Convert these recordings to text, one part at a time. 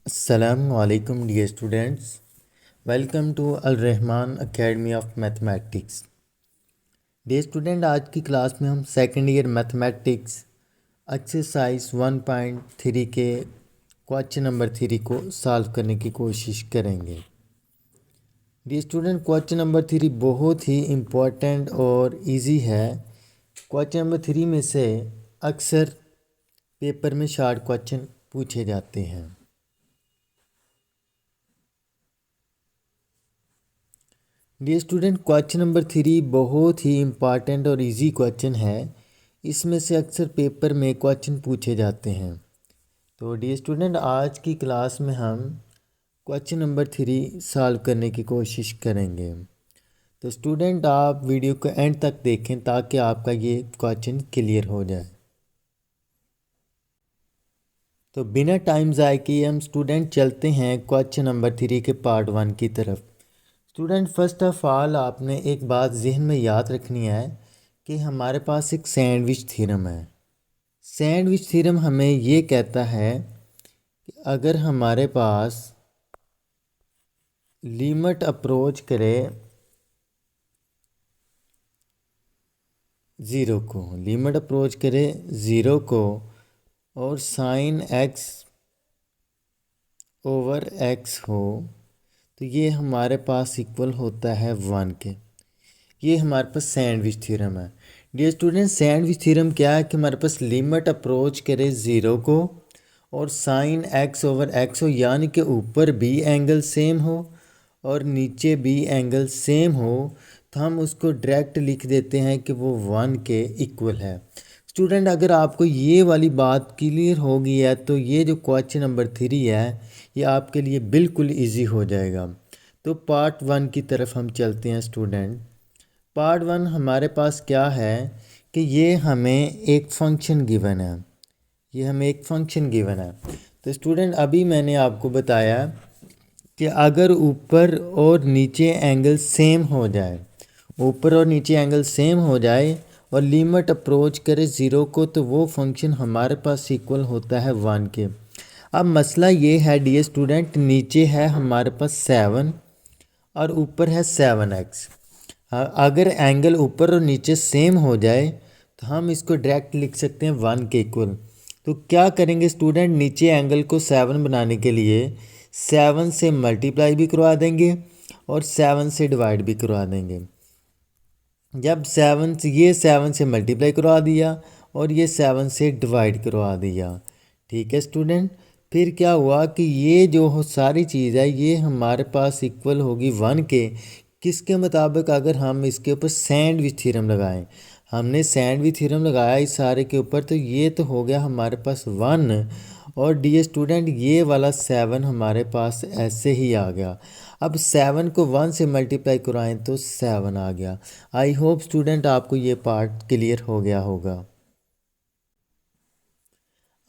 Assalamualaikum dear students. Welcome to Al Rahman Academy of Mathematics. Dear student, आज की class में हम second year mathematics exercise 1.3 के question number 3 को solve करने की कोशिश करेंगे। डियर स्टूडेंट, क्वेश्चन नंबर 3 बहुत ही इम्पोर्टेंट और इजी है। क्वेश्चन नंबर 3 में से अक्सर पेपर में शॉर्ट क्वेश्चन पूछे जाते हैं। डियर स्टूडेंट, क्वेश्चन नंबर 3 बहुत ही इम्पॉर्टेंट और इजी क्वेश्चन है। इसमें से अक्सर पेपर में क्वेश्चन पूछे जाते हैं। तो डियर स्टूडेंट, आज की क्लास में हम क्वेश्चन नंबर 3 सॉल्व करने की कोशिश करेंगे। तो स्टूडेंट, आप वीडियो को एंड तक देखें ताकि आपका ये क्वेश्चन क्लियर हो जाए। तो बिना टाइम ज़ाय किए हम स्टूडेंट चलते हैं क्वेश्चन नंबर 3 के पार्ट 1 की तरफ। स्टूडेंट, फर्स्ट ऑफ ऑल आपने एक बात जहन में याद रखनी है कि हमारे पास एक सैंडविच थ्योरम है। सैंडविच थ्योरम हमें ये कहता है कि अगर हमारे पास लिमिट अप्रोच करे ज़ीरो को और साइन x ओवर x हो तो ये हमारे पास इक्वल होता है 1 के। ये हमारे पास सैंडविच थ्योरम है। डियर स्टूडेंट, सैंडविच थ्योरम क्या है कि हमारे पास लिमिट अप्रोच करे ज़ीरो को और साइन x ओवर x हो, यानी कि ऊपर भी एंगल सेम हो और नीचे भी एंगल सेम हो, तो हम उसको डायरेक्ट लिख देते हैं कि वो 1 के इक्वल है। स्टूडेंट, अगर आपको ये वाली बात क्लियर हो गई है तो ये जो क्वेश्चन नंबर 3 है ये आपके लिए बिल्कुल इजी हो जाएगा। तो पार्ट 1 की तरफ हम चलते हैं। स्टूडेंट, पार्ट 1 हमारे पास क्या है कि ये हमें एक फंक्शन गिवन है। तो स्टूडेंट, अभी मैंने आपको बताया कि अगर ऊपर और नीचे एंगल सेम हो जाए और लिमिट अप्रोच करे ज़ीरो को, तो वो फंक्शन हमारे पास इक्वल होता है 1 के। अब मसला ये है डियर स्टूडेंट, नीचे है हमारे पास 7 और ऊपर है 7x। अगर एंगल ऊपर और नीचे सेम हो जाए तो हम इसको डायरेक्ट लिख सकते हैं 1 के इक्वल। तो क्या करेंगे स्टूडेंट, नीचे एंगल को 7 बनाने के लिए 7 से मल्टीप्लाई भी करवा देंगे और 7 से डिवाइड भी करवा देंगे। जब 7 से मल्टीप्लाई करवा दिया और ये 7 से डिवाइड करवा दिया, ठीक है स्टूडेंट। फिर क्या हुआ कि ये जो सारी चीज़ है ये हमारे पास इक्वल होगी 1 के। किसके मुताबिक? अगर हम इसके ऊपर सैंडविच थ्योरम लगाएं, हमने सैंडविच थ्योरम लगाया इस सारे के ऊपर, तो ये तो हो गया हमारे पास 1 और डियर स्टूडेंट ये वाला 7 हमारे पास ऐसे ही आ गया। अब 7 को 1 से मल्टीप्लाई कराएं तो 7 आ गया। आई होप स्टूडेंट आपको ये पार्ट क्लियर हो गया होगा।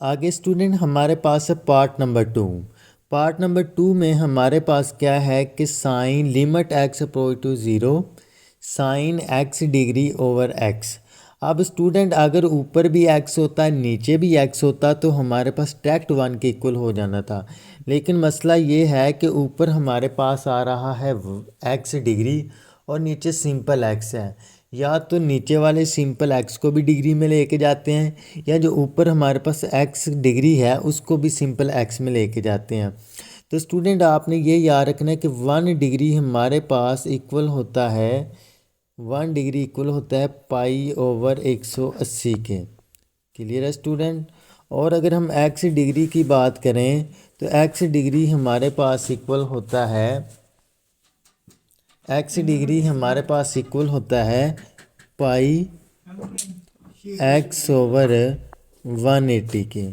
आगे स्टूडेंट हमारे पास है पार्ट नंबर 2। पार्ट नंबर 2 में हमारे पास क्या है कि sine limit x approach to zero sine x degree over x। अब स्टूडेंट अगर ऊपर भी x होता नीचे भी x होता तो हमारे पास डायरेक्ट 1 के इक्वल हो जाना था। लेकिन मसला ये है कि ऊपर हमारे पास आ रहा है x डिग्री और नीचे सिंपल x है। या तो नीचे वाले सिंपल x को भी डिग्री में लेके जाते हैं या जो ऊपर हमारे पास x डिग्री है उसको भी सिंपल x में लेके जाते हैं। तो स्टूडेंट आपने ये याद रखना है कि 1 डिग्री हमारे पास इक्वल होता है 1 डिग्री इक्वल होता है पाई ओवर 180 के। क्लियर है स्टूडेंट? और अगर हम x डिग्री की बात करें तो x डिग्री हमारे पास इक्वल होता है पाई x ओवर 180 के।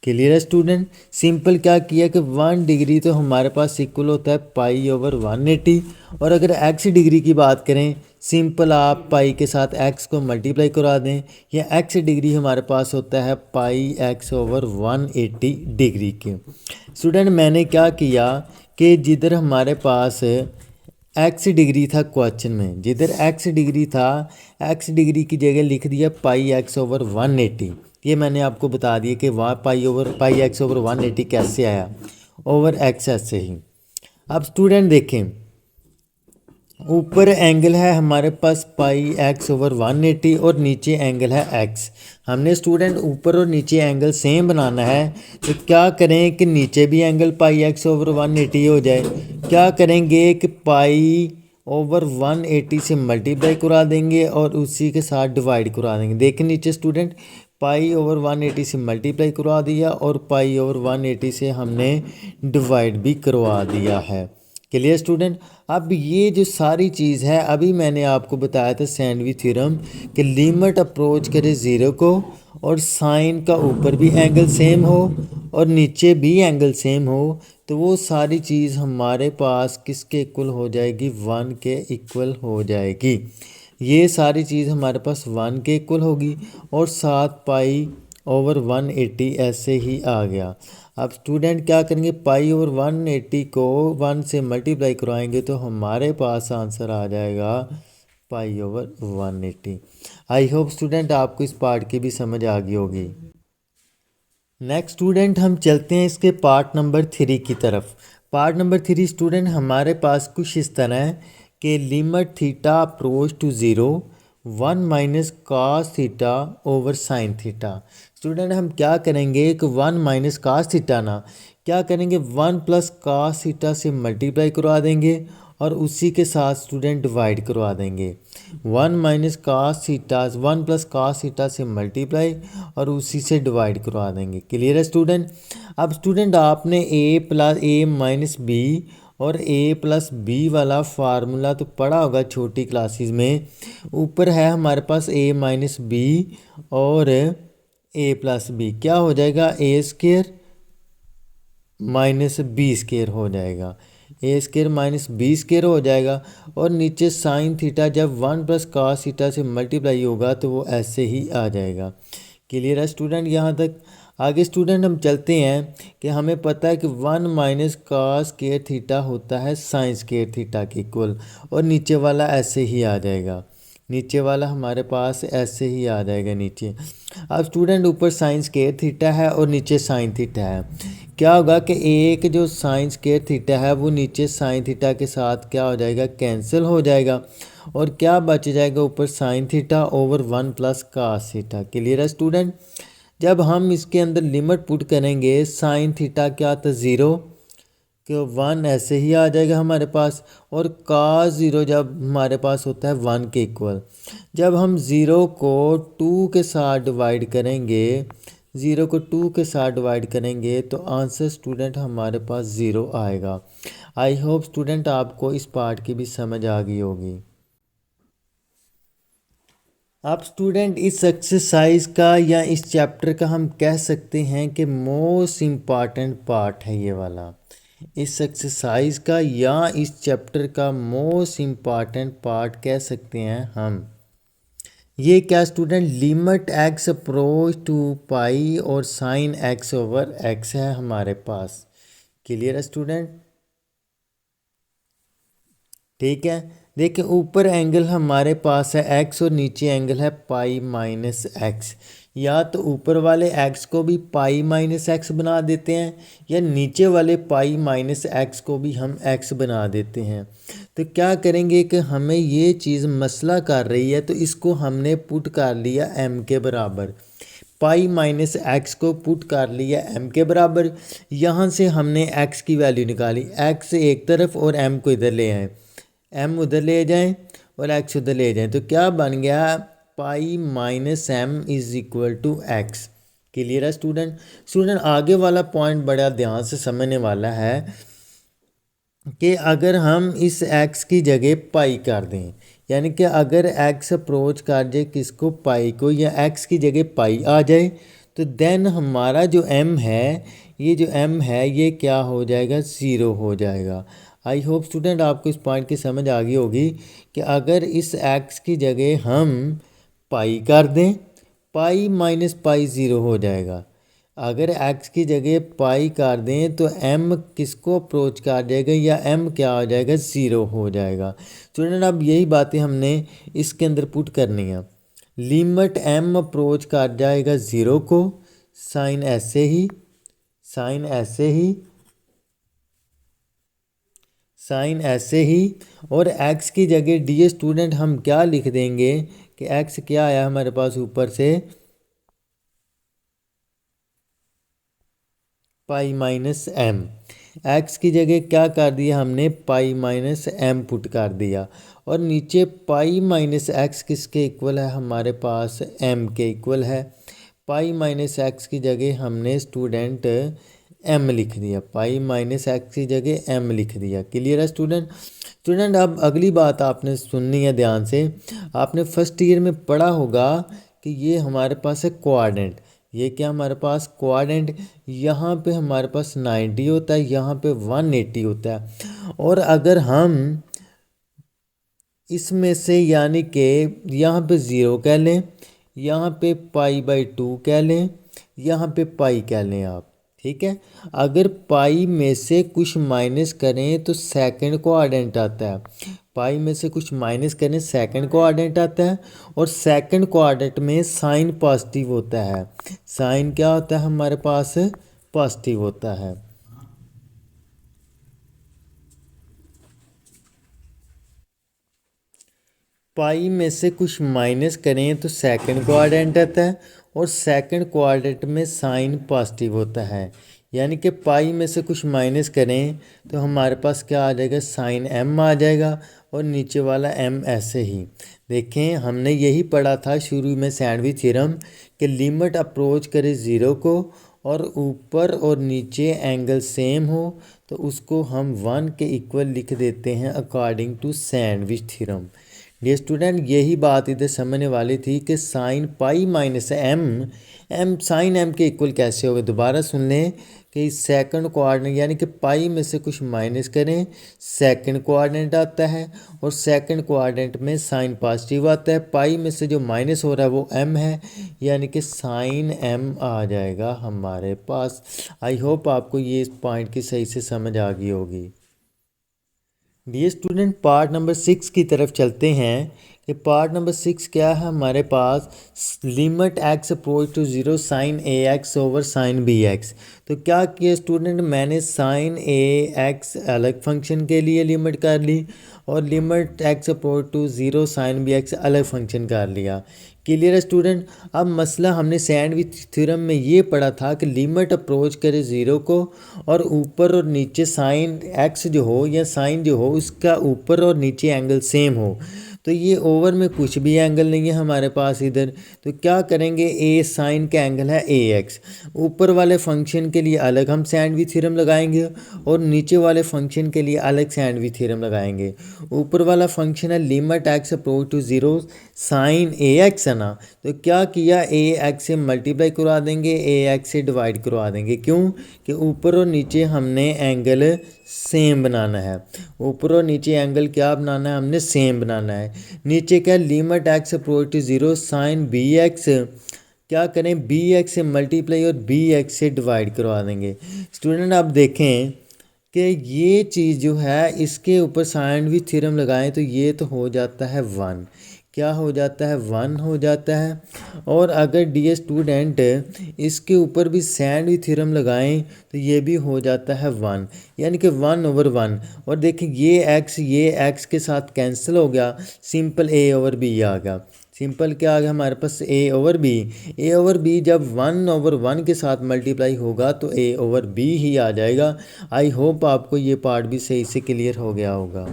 क्लियर है स्टूडेंट? सिंपल क्या किया कि 1 डिग्री तो हमारे पास इक्वल होता है पाई ओवर 180 और अगर x डिग्री की बात करें सिंपल आप पाई के साथ x को मल्टीप्लाई करा दें या x डिग्री हमारे पास होता है पाई x ओवर 180 डिग्री के। स्टूडेंट मैंने क्या किया कि जिधर हमारे पास x डिग्री था क्वेश्चन में, जिधर x डिग्री था x डिग्री की जगह लिख दिया पाई x ओवर 180। ये मैंने आपको बता दिया कि वहाँ पाई x ओवर 180 कैसे आया। ओवर एक्स ऐसे ही। अब स्टूडेंट देखें, ऊपर एंगल है हमारे पास पाई एक्स ओवर 180 और नीचे एंगल है एक्स। हमने स्टूडेंट ऊपर और नीचे एंगल सेम बनाना है, तो क्या करें कि नीचे भी एंगल पाई एक्स ओवर 180 हो जाए। क्या करेंगे कि पाई ओवर 180 से मल्टीप्लाई करा देंगे और उसी के साथ डिवाइड करा देंगे। देखें नीचे स्टूडेंट, पाई ओवर 180 से मल्टीप्लाई करवा दिया और पाई ओवर 180 से हमने डिवाइड भी करवा दिया है। Clear student. अब ये जो सारी चीज़ है, अभी मैंने आपको बताया था सैंडविच थ्योरम कि लिमिट अप्रोच करे ज़ीरो को और साइन का ऊपर भी एंगल सेम हो और नीचे भी एंगल सेम हो, तो वो सारी चीज़ हमारे पास किसके इक्वल हो जाएगी, 1 के इक्वल हो जाएगी। ये सारी चीज़ हमारे पास 1 के इक्वल होगी और 7 पाई ओवर 180 ऐसे ही आ गया। अब स्टूडेंट क्या करेंगे, पाई ओवर 180 को 1 से मल्टीप्लाई करवाएंगे तो हमारे पास आंसर आ जाएगा pi over 180। I hope student आपको इस पार्ट की भी समझ आ गई होगी। नेक्स्ट स्टूडेंट हम चलते हैं इसके पार्ट नंबर 3 की तरफ। पार्ट नंबर 3 स्टूडेंट हमारे पास कुछ इस तरह है कि limit theta approach to zero 1 minus cos theta over sine theta. Student हम क्या करेंगे कि 1 माइनस कास थीटा ना क्या करेंगे, 1 प्लस कास थीटा से मल्टीप्लाई करवा देंगे और उसी के साथ स्टूडेंट डिवाइड करवा देंगे। 1 minus cos theta 1 plus cos theta से मल्टीप्लाई और उसी से डिवाइड करवा देंगे। क्लियर है स्टूडेंट। अब स्टूडेंट आपने ए प्लस ए माइनस बी और ए प्लस बी वाला फार्मूला तो पढ़ा होगा छोटी क्लासेस में। ऊपर है हमारे पास ए माइनस बी और ए प्लस बी, क्या हो जाएगा, ए स्क्वायर माइनस बी स्क्वायर हो जाएगा, ए स्क्वायर माइनस बी स्क्वायर हो जाएगा। और नीचे साइन थीटा जब 1 प्लस कास थीटा से मल्टीप्लाई होगा तो वो ऐसे ही आ जाएगा। क्लियर है स्टूडेंट यहाँ तक। आगे स्टूडेंट हम चलते हैं कि हमें पता है कि 1 माइनस कास स्क्वायर थीटा होता है साइन स्क्वायर थीटा के इक्वल, और नीचे वाला ऐसे ही आ जाएगा, नीचे वाला हमारे पास ऐसे ही आ जाएगा नीचे। अब स्टूडेंट ऊपर साइन स्क्वायर थीटा है और नीचे साइन थीटा है, क्या होगा कि एक जो साइन स्क्वायर थीटा है वो नीचे साइन थीटा के साथ क्या हो जाएगा, कैंसिल हो जाएगा और क्या बच जाएगा, ऊपर sine theta over 1 plus cos theta. Clear है स्टूडेंट। जब हम इसके अंदर लिमिट पुट करेंगे, साइन थीटा क्या था 0 कि 1 ऐसे ही आ जाएगा हमारे पास, और कास 0 जब हमारे पास होता है 1 के इक्वल। जब हम 0 को 2 के साथ डिवाइड करेंगे, 0 को 2 के साथ डिवाइड करेंगे तो आंसर स्टूडेंट हमारे पास 0 आएगा। आई होप स्टूडेंट आपको इस पार्ट की भी समझ आ गई होगी। अब स्टूडेंट इस एक्सरसाइज का या इस चैप्टर का हम कह सकते हैं कि मोस्ट इम्पॉर्टेंट पार्ट है ये वाला। इस एक्सरसाइज का या इस चैप्टर का मोस्ट इम्पॉर्टेंट पार्ट कह सकते हैं हम। ये क्या student, limit x approach to pi और साइन एक्स ओवर एक्स है हमारे पास। क्लियर है स्टूडेंट। ठीक है, देखिए ऊपर एंगल हमारे पास है एक्स और नीचे एंगल है पाई माइनस एक्स। या तो ऊपर वाले एक्स को भी पाई माइनस एक्स बना देते हैं या नीचे वाले पाई माइनस एक्स को भी हम एक्स बना देते हैं। तो क्या करेंगे कि हमें ये चीज़ मसला कर रही है तो इसको हमने पुट कर लिया एम के बराबर। पाई माइनस एक्स को पुट कर लिया एम के बराबर। यहाँ से हमने एक्स की वैल्यू निकाली, एक्स एक तरफ और एम को इधर ले आए, एम उधर ले जाएं और एक्स उधर ले जाएं, तो क्या बन गया, pi minus M is equal to X. Clear है स्टूडेंट। स्टूडेंट आगे वाला पॉइंट बड़ा ध्यान से समझने वाला है कि अगर हम इस एक्स की जगह पाई कर दें, यानी कि अगर एक्स अप्रोच कर जाए किसको, पाई को, या एक्स की जगह पाई आ जाए, तो देन हमारा जो एम है, ये जो एम है ये क्या हो जाएगा, 0 हो जाएगा। आई होप स्टूडेंट आपको इस पॉइंट की समझ आ गई होगी कि अगर इस एक्स की जगह हम पाई कर दें, पाई माइनस पाई 0 हो जाएगा। अगर एक्स की जगह पाई कर दें तो एम किसको अप्रोच कर जाएगा, या एम क्या हो जाएगा, 0 हो जाएगा। स्टूडेंट अब यही बातें हमने इसके अंदर पुट करनी है। लिमिट एम अप्रोच कर जाएगा 0 को, साइन ऐसे ही, साइन ऐसे ही, साइन ऐसे ही, और x की जगह डियर स्टूडेंट हम क्या लिख देंगे कि x क्या आया हमारे पास ऊपर से पाई माइनस एम। एक्स की जगह क्या कर दिया हमने, पाई माइनस एम पुट कर दिया, और नीचे पाई माइनस एक्स किसके इक्वल है, हमारे पास एम के इक्वल है। पाई माइनस एक्स की जगह हमने स्टूडेंट एम लिख दिया, पाई माइनस एक्स की जगह एम लिख दिया। क्लियर है स्टूडेंट। स्टूडेंट अब अगली बात आपने सुननी है ध्यान से। आपने फर्स्ट ईयर में पढ़ा होगा कि ये हमारे पास है क्वाड्रेंट। ये क्या हमारे पास क्वाड्रेंट, यहाँ पे हमारे पास 90 होता है, यहाँ पे 180 होता है। और अगर हम इसमें से यानी कि यहाँ पे 0 कह लें, यहाँ पे पाई/2 कह लें, यहाँ पे पाई कह लें आप, ठीक है। अगर पाई में से कुछ माइनस करें तो सेकंड क्वाड्रेंट आता है, पाई में से कुछ माइनस करें सेकंड क्वाड्रेंट आता है, और सेकंड क्वाड्रेंट में साइन पॉजिटिव होता है। साइन क्या होता है हमारे पास, पॉजिटिव होता है। पाई में से कुछ माइनस करें तो सेकंड क्वाड्रेंट आता है, और सेकंड क्वाड्रेंट में साइन पॉजिटिव होता है। यानी कि पाई में से कुछ माइनस करें तो हमारे पास क्या आ जाएगा, साइन एम आ जाएगा, और नीचे वाला एम ऐसे ही। देखें हमने यही पढ़ा था शुरू में सैंडविच थ्योरम कि लिमिट अप्रोच करे ज़ीरो को और ऊपर और नीचे एंगल सेम हो तो उसको हम 1 के इक्वल लिख देते हैं अकॉर्डिंग टू सैंडविच थ्योरम। ये स्टूडेंट यही बात इधर समझने वाली थी कि sine pi minus M, M sine M के इक्वल कैसे होगा। दोबारा सुन लें कि सेकंड कोऑर्डिनेट यानी कि पाई में से कुछ माइनस करें, सेकंड कोऑर्डिनेट आता है, और सेकंड कोऑर्डिनेट में साइन पॉजिटिव आता है। पाई में से जो माइनस हो रहा है वो एम है, यानी कि साइन एम आ जाएगा हमारे पास। आई होप आपको ये इस पॉइंट की सही से समझ आ गई होगी। डियर स्टूडेंट पार्ट नंबर 6 की तरफ चलते हैं कि पार्ट नंबर 6 क्या है हमारे पास, limit x approach to 0 sine A x over sine B x. तो क्या किया स्टूडेंट, मैंने साइन ए एक्स अलग फंक्शन के लिए लिमिट कर ली और limit x approach to 0 sine B x अलग फंक्शन कर लिया। क्लियर है स्टूडेंट। अब मसला हमने सैंडविच थ्योरम में ये पढ़ा था कि लिमिट अप्रोच करे ज़ीरो को और ऊपर और नीचे साइन एक्स जो हो या साइन जो हो उसका ऊपर और नीचे एंगल सेम हो। तो ये ओवर में कुछ भी एंगल नहीं है हमारे पास इधर, तो क्या करेंगे, ए साइन का एंगल है ए एक्स। ऊपर वाले फंक्शन के लिए अलग हम सैंडविच थ्योरम लगाएंगे और नीचे वाले फंक्शन के लिए अलग सैंडविच थ्योरम लगाएंगे। ऊपर वाला फंक्शन है limit x approach to 0 sine A X है ना, तो क्या किया, ए एक्स से मल्टीप्लाई करवा देंगे, ए एक्स से डिवाइड करवा देंगे। क्यों कि ऊपर और नीचे हमने एंगल सेम बनाना है। ऊपर और नीचे एंगल क्या बनाना है, हमने सेम बनाना है। नीचे क्या, limit x approach to 0 sine B X, क्या करें, बी एक्स से मल्टीप्लाई और बी एक्स से डिवाइड करवा देंगे। स्टूडेंट आप देखें कि ये चीज़ जो है इसके ऊपर सैंडविच थ्योरम लगाएं तो ये तो हो जाता है 1, क्या हो जाता है, 1 हो जाता है। और अगर डियर स्टूडेंट इसके ऊपर भी सैंडविच थ्योरम लगाएं तो ये भी हो जाता है 1, यानी कि 1/1। और देखिए ये एक्स के साथ कैंसिल हो गया, सिंपल ए ओवर बी आ गया। सिंपल क्या आ गया हमारे पास, ए ओवर बी। ए ओवर बी जब 1/1 के साथ मल्टीप्लाई होगा तो ए ओवर बी ही आ जाएगा। आई होप आपको ये पार्ट भी सही से क्लियर हो गया होगा।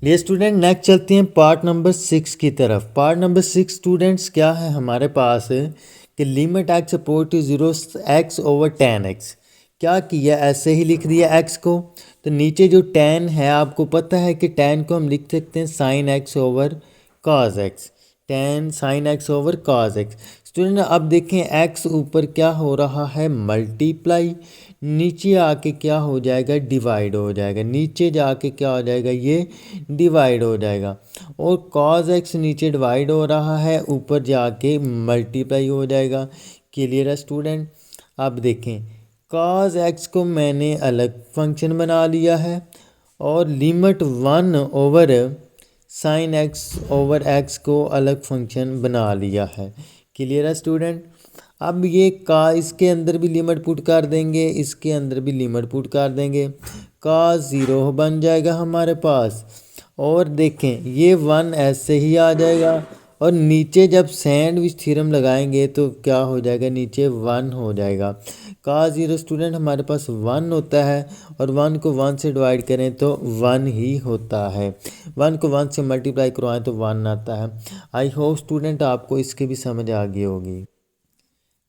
ये स्टूडेंट नेक्स्ट चलते हैं पार्ट नंबर 6 की तरफ। पार्ट नंबर 6 स्टूडेंट्स क्या है हमारे पास कि limit x approach to 0 X over tan x। क्या किया, ऐसे ही लिख दिया x को, तो नीचे जो tan है आपको पता है कि tan को हम लिख सकते हैं sine x over cos x, tan sine x over cos x। Student अब देखें x ऊपर क्या हो रहा है, मल्टीप्लाई, नीचे आके क्या हो जाएगा, डिवाइड हो जाएगा, नीचे जाके क्या हो जाएगा, ये डिवाइड हो जाएगा। और cos x नीचे डिवाइड हो रहा है, ऊपर जाके मल्टीप्लाई हो जाएगा। क्लियर है स्टूडेंट। अब देखें cos x को मैंने अलग फंक्शन बना लिया है और limit 1 sine x over x को अलग फंक्शन बना लिया है। क्लियर है स्टूडेंट। अब ये का इसके अंदर भी लिमिट पुट कर देंगे, इसके अंदर भी लिमिट पुट कर देंगे। cos 0 बन जाएगा हमारे पास। और देखें ये 1 ऐसे ही आ जाएगा, और नीचे जब सैंडविच थ्योरम लगाएंगे तो क्या हो जाएगा, नीचे 1 हो जाएगा। cos 0 स्टूडेंट हमारे पास 1 होता है, और 1 को 1 से डिवाइड करें तो 1 ही होता है। 1 को 1 से मल्टीप्लाई करवाएं तो 1 आता है। आई होप स्टूडेंट आपको इसकी भी समझ आ गई होगी।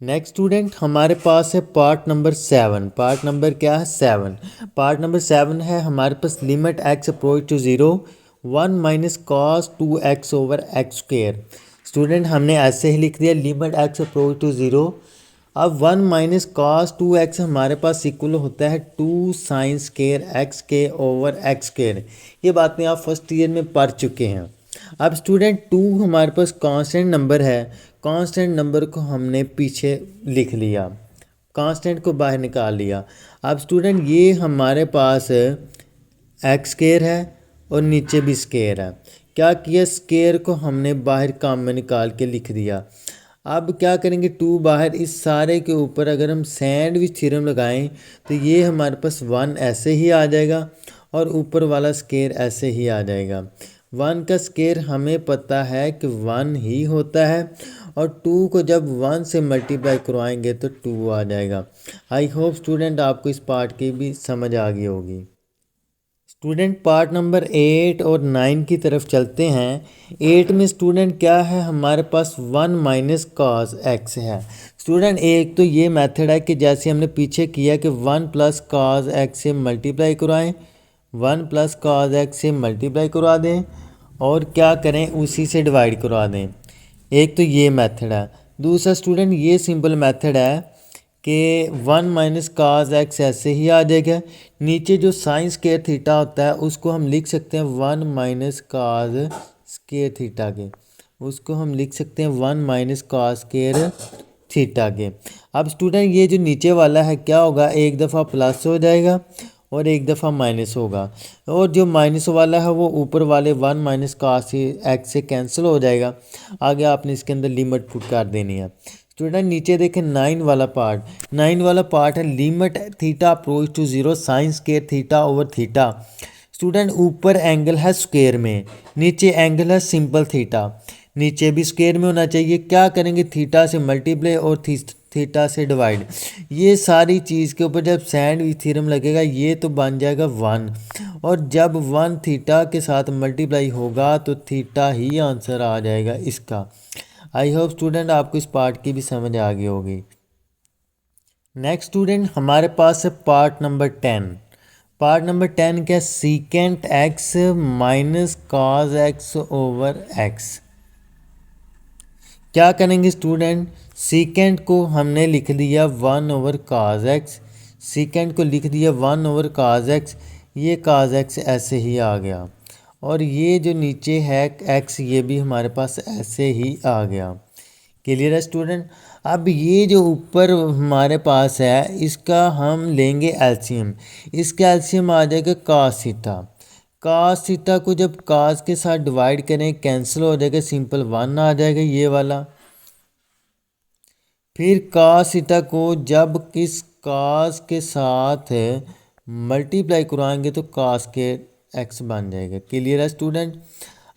नेक्स्ट स्टूडेंट हमारे पास है पार्ट नंबर 7। पार्ट नंबर क्या है, 7। पार्ट नंबर 7 है हमारे पास limit x approach to 0 1 minus cos 2x over x square. Student हमने ऐसे ही लिख दिया लिमिट x अप्रोच टू 0। अब 1 माइनस कॉस 2x हमारे पास इक्वल होता है 2 साइन स्क्वेयर x के ओवर एक्स स्क्वेयर। ये बातें आप फर्स्ट ईयर में पढ़ चुके हैं। अब स्टूडेंट 2 हमारे पास कांस्टेंट नंबर है, कांस्टेंट नंबर को हमने पीछे लिख लिया, कांस्टेंट को बाहर निकाल लिया। अब स्टूडेंट ये हमारे पास एक्स स्क्वायर है और नीचे भी स्क्वायर है। क्या किया, स्क्वायर को हमने बाहर काम में निकाल के लिख दिया। अब क्या करेंगे, 2 बाहर, इस सारे के ऊपर अगर हम सैंडविच थ्योरम लगाएं तो ये हमारे पास 1 ऐसे ही आ जाएगा, और ऊपर वाला स्क्वायर ऐसे ही आ जाएगा। 1 का स्क्वायर हमें पता है कि 1 ही होता है, और 2 को जब 1 से मल्टीप्लाई करवाएंगे तो 2 आ जाएगा। आई होप स्टूडेंट आपको इस पार्ट की भी समझ आ गई होगी। स्टूडेंट पार्ट नंबर 8 और 9 की तरफ चलते हैं। 8 में स्टूडेंट क्या है, हमारे पास 1 माइनस कॉस एक्स है। स्टूडेंट एक तो ये मेथड है कि जैसे हमने पीछे किया कि 1 प्लस कॉस एक्स से मल्टीप्लाई करवाएं, 1 प्लस कॉस एक्स से मल्टीप्लाई करवा दें, और क्या करें, उसी से डिवाइड करवा दें। एक तो ये मेथड है। दूसरा स्टूडेंट ये सिंपल मेथड है कि 1 माइनस काज एक्स ऐसे ही आ जाएगा। नीचे जो साइन स्क्वायर थीटा होता है उसको हम लिख सकते हैं 1 माइनस काज स्क्वायर थीटा के, उसको हम लिख सकते हैं 1 माइनस काज स्क्वायर थीटा के। अब स्टूडेंट ये जो नीचे वाला है क्या होगा, एक दफ़ा प्लस हो जाएगा और एक दफ़ा माइनस होगा, और जो माइनस वाला है वो ऊपर वाले 1 माइनस काज एक्स से कैंसिल हो जाएगा। आगे आपने इसके अंदर लिमिट पुट कर देनी है। स्टूडेंट नीचे देखें 9 वाला पार्ट, 9 वाला पार्ट है limit theta approach to 0 sine square theta over theta. Student ऊपर एंगल है स्क्वायर में, नीचे एंगल है सिंपल थीटा, नीचे भी स्क्वायर में होना चाहिए। क्या करेंगे, थीटा से मल्टीप्लाई और थीटा से डिवाइड। ये सारी चीज़ के ऊपर जब सैंडविच थ्योरम लगेगा ये तो बन जाएगा 1, और जब 1 थीटा के साथ मल्टीप्लाई होगा तो थीटा ही आंसर आ जाएगा इसका। आई होप स्टूडेंट आपको इस पार्ट की भी समझ आ गई होगी। नेक्स्ट स्टूडेंट हमारे पास है पार्ट नंबर 10। पार्ट नंबर 10 क्या, secant x minus cos x over x. क्या करेंगे स्टूडेंट, सीकेंट को हमने लिख दिया 1 ओवर काज एक्स, सीकेंट को लिख दिया 1 ओवर काज एक्स, ये काज एक्स ऐसे ही आ गया, और ये जो नीचे है एक्स ये भी हमारे पास ऐसे ही आ गया। क्लियर है स्टूडेंट। अब ये जो ऊपर हमारे पास है इसका हम लेंगे एलसीएम, इसका एलसीएम आ जाएगा कास थीटा। कास थीटा को जब कास के साथ डिवाइड करें कैंसिल हो जाएगा, सिंपल 1 आ जाएगा ये वाला। फिर कास थीटा को जब किस कास के साथ मल्टीप्लाई करवाएंगे तो कास के एक्स बन जाएगा। क्लियर है स्टूडेंट।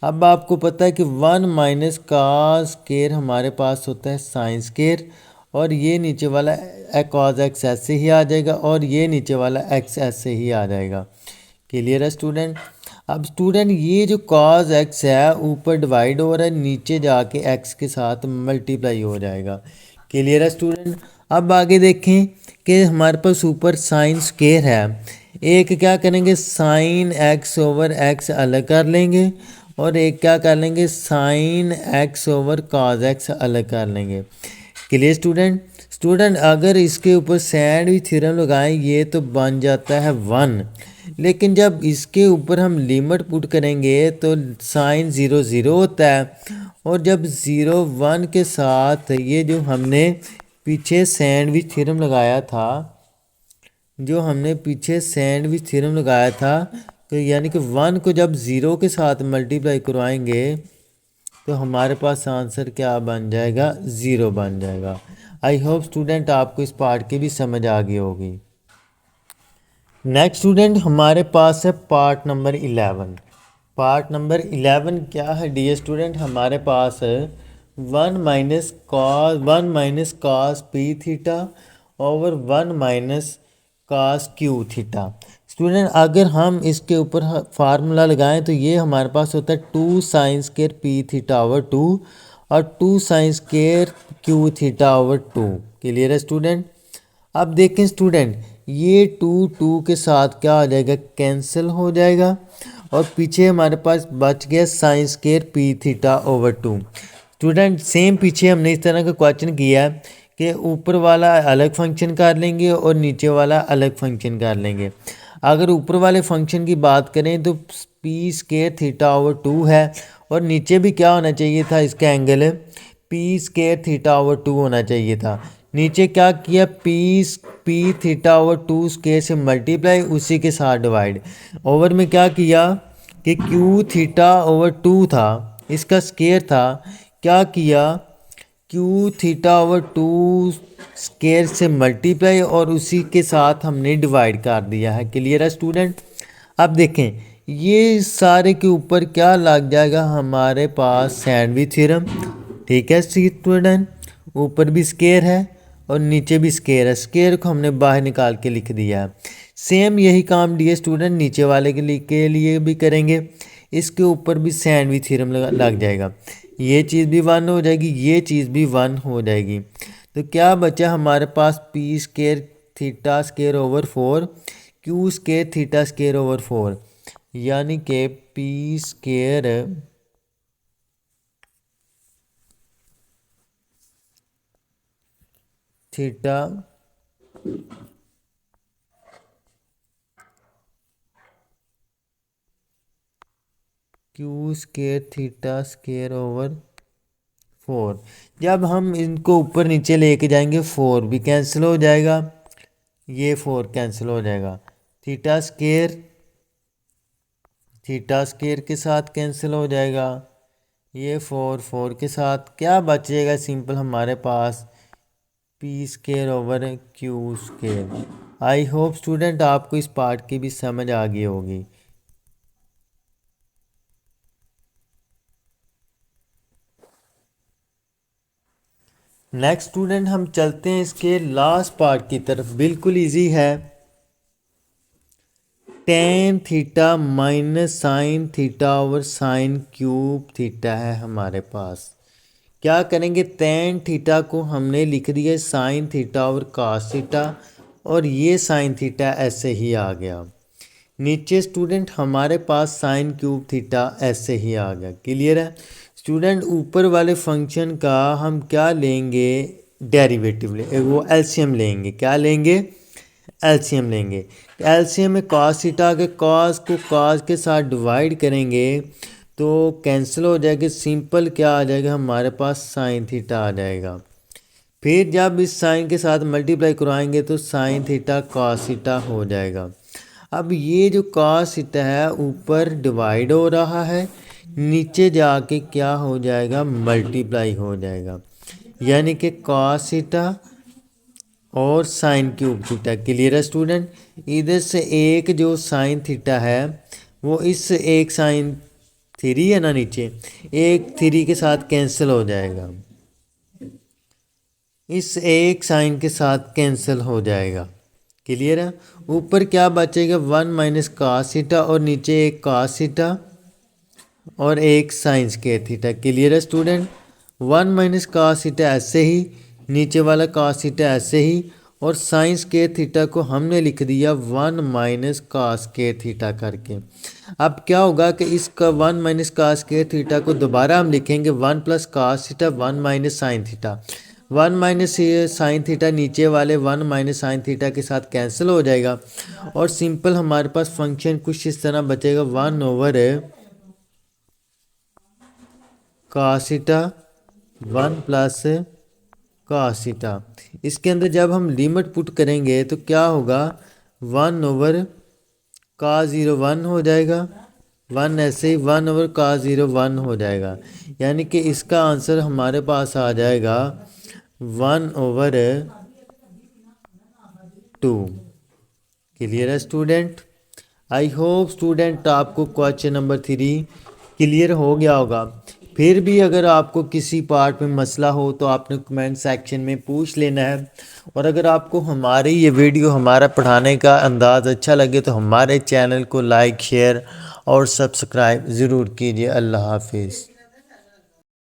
अब आपको पता है कि 1 माइनस कास स्क्वायर हमारे पास होता है साइन स्क्वायर, और ये नीचे वाला कॉस एक्स ऐसे ही आ जाएगा, और ये नीचे वाला एक्स ऐसे ही आ जाएगा। क्लियर है स्टूडेंट। अब स्टूडेंट ये जो कॉस एक्स है ऊपर डिवाइड हो रहा है, नीचे जाके एक्स के साथ मल्टीप्लाई हो जाएगा। क्लियर है स्टूडेंट। अब आगे देखें कि हमारे पास ऊपर साइन स्क्वायर है, एक क्या करेंगे साइन एक्स ओवर एक्स अलग कर लेंगे, और एक क्या कर लेंगे sine x over cos x अलग कर लेंगे। Clear student. स्टूडेंट अगर इसके ऊपर सैंडविच थ्योरम लगाएं ये तो बन जाता है 1, लेकिन जब इसके ऊपर हम लिमिट पुट करेंगे तो साइन 0 0 होता है, और जब 0 1 के साथ ये जो हमने पीछे सैंडविच थ्योरम लगाया था, जो हमने पीछे सैंडविच थ्योरम लगाया था, तो यानी कि 1 को जब 0 के साथ मल्टीप्लाई करवाएंगे तो हमारे पास आंसर क्या बन जाएगा, 0 बन जाएगा। आई होप स्टूडेंट आपको इस पार्ट की भी समझ आ गई होगी। नेक्स्ट स्टूडेंट हमारे पास है पार्ट नंबर 11। पार्ट नंबर 11 क्या है डियर स्टूडेंट, हमारे पास है 1 minus P theta over 1 minus cos q theta. Student अगर हम इसके ऊपर फार्मूला लगाएं तो ये हमारे पास होता है 2 sin² पी थीटा ओवर 2 और 2 sin² Q theta over 2। Clear है स्टूडेंट। अब देखें स्टूडेंट, ये 2 के साथ क्या हो जाएगा, कैंसिल हो जाएगा और पीछे हमारे पास बच गया sin² P theta over 2। Student same पीछे हमने इस तरह का क्वेश्चन किया है कि ऊपर वाला अलग फंक्शन कर लेंगे और नीचे वाला अलग फंक्शन कर लेंगे। अगर ऊपर वाले फंक्शन की बात करें तो p² थीटा ओवर 2 है और नीचे भी क्या होना चाहिए था, इसका एंगल p² थीटा ओवर 2 होना चाहिए था। नीचे क्या किया, पी थीटा ओवर 2 से मल्टीप्लाई, उसी के साथ डिवाइड। ओवर में क्या किया कि क्यू थीटा ओवर 2 था, इसका स्केयर था, क्या किया क्यू थीटा ओवर 2 स्केयर से मल्टीप्लाई और उसी के साथ हमने डिवाइड कर दिया है। क्लियर है स्टूडेंट। अब देखें ये सारे के ऊपर क्या लग जाएगा, हमारे पास सैंडविच थ्योरम। ठीक है स्टूडेंट, ऊपर भी स्केयर है और नीचे भी स्केयर है, स्केयर को हमने बाहर निकाल के लिख दिया है। सेम यही काम डियर स्टूडेंट नीचे वाले के लिए भी करेंगे। इसके ऊपर भी सैंडविच थ्योरम लग जाएगा, ये चीज़ भी 1 हो जाएगी, ये चीज़ भी 1 हो जाएगी। तो क्या बचा हमारे पास p² theta square over 4 q² theta square over 4, यानी कि p² theta q² theta square over 4। जब हम इनको ऊपर नीचे लेके जाएंगे 4 भी कैंसिल हो जाएगा, ये 4 कैंसिल हो जाएगा, थीटा स्केयर के साथ कैंसिल हो जाएगा, ये 4 के साथ क्या बचेगा, सिंपल हमारे पास p² over q²। I hope student आपको इस पार्ट की भी समझ आ गई होगी। नेक्स्ट स्टूडेंट हम चलते हैं इसके लास्ट पार्ट की तरफ, बिल्कुल इजी है। tan theta minus sign theta over sine cube theta है हमारे पास। क्या करेंगे, tan थीटा को हमने लिख दिया sign theta over cos theta और ये साइन थीटा ऐसे ही आ गया। नीचे स्टूडेंट हमारे पास साइन क्यूब थीटा ऐसे ही आ गया। क्लियर है स्टूडेंट। ऊपर वाले फंक्शन का हम क्या लेंगे, डेरिवेटिव वो एलसीएम लेंगे। क्या लेंगे, एलसीएम लेंगे। एलसीएम में cos थीटा के cos को cos के साथ डिवाइड करेंगे तो कैंसिल हो जाएगा, सिंपल क्या आ जाएगा हमारे पास साइन थीटा आ जाएगा। फिर जब इस साइन के साथ मल्टीप्लाई करवाएंगे तो साइन थीटा cos थीटा हो जाएगा। अब ये जो cos थीटा है ऊपर डिवाइड हो रहा है, नीचे जाके क्या हो जाएगा, मल्टीप्लाई हो जाएगा, यानी कि cos थीटा और साइन क्यूब थीटा। क्लियर है स्टूडेंट। इधर से एक जो साइन थीटा है वो इस एक साइन 3 है ना, नीचे एक 3 के साथ कैंसिल हो जाएगा, इस एक साइन के साथ कैंसिल हो जाएगा। क्लियर है। ऊपर क्या बचेगा, 1 माइनस cos थीटा और नीचे एक cos थीटा और एक sin² थीटा। क्लियर है स्टूडेंट। 1 माइनस cos थीटा ऐसे ही, नीचे वाला cos थीटा ऐसे ही और sin² थीटा को हमने लिख दिया 1 माइनस cos² थीटा करके। अब क्या होगा कि इसका 1 माइनस cos² थीटा को दोबारा हम लिखेंगे 1 plus cos theta 1 minus sine theta. 1 minus sine theta नीचे वाले 1 माइनस साइन थीटा के साथ कैंसिल हो जाएगा और सिंपल हमारे पास फंक्शन कुछ इस तरह बचेगा 1 over cos theta 1 plus cos theta. इसके अंदर जब हम लिमिट पुट करेंगे तो क्या होगा, 1 ओवर cos 0 1 हो जाएगा, 1 ऐसे ही 1 ओवर cos 0 1 हो जाएगा, यानी कि इसका आंसर हमारे पास आ जाएगा 1 ओवर 2। क्लियर है स्टूडेंट। आई होप स्टूडेंट आपको क्वेश्चन नंबर 3 क्लियर हो गया होगा। फिर भी अगर आपको किसी पार्ट में मसला हो तो आपने कमेंट सेक्शन में पूछ लेना है। और अगर आपको हमारी ये वीडियो हमारा पढ़ाने का अंदाज़ अच्छा लगे तो हमारे चैनल को लाइक शेयर और सब्सक्राइब ज़रूर कीजिए। अल्लाह हाफिज़।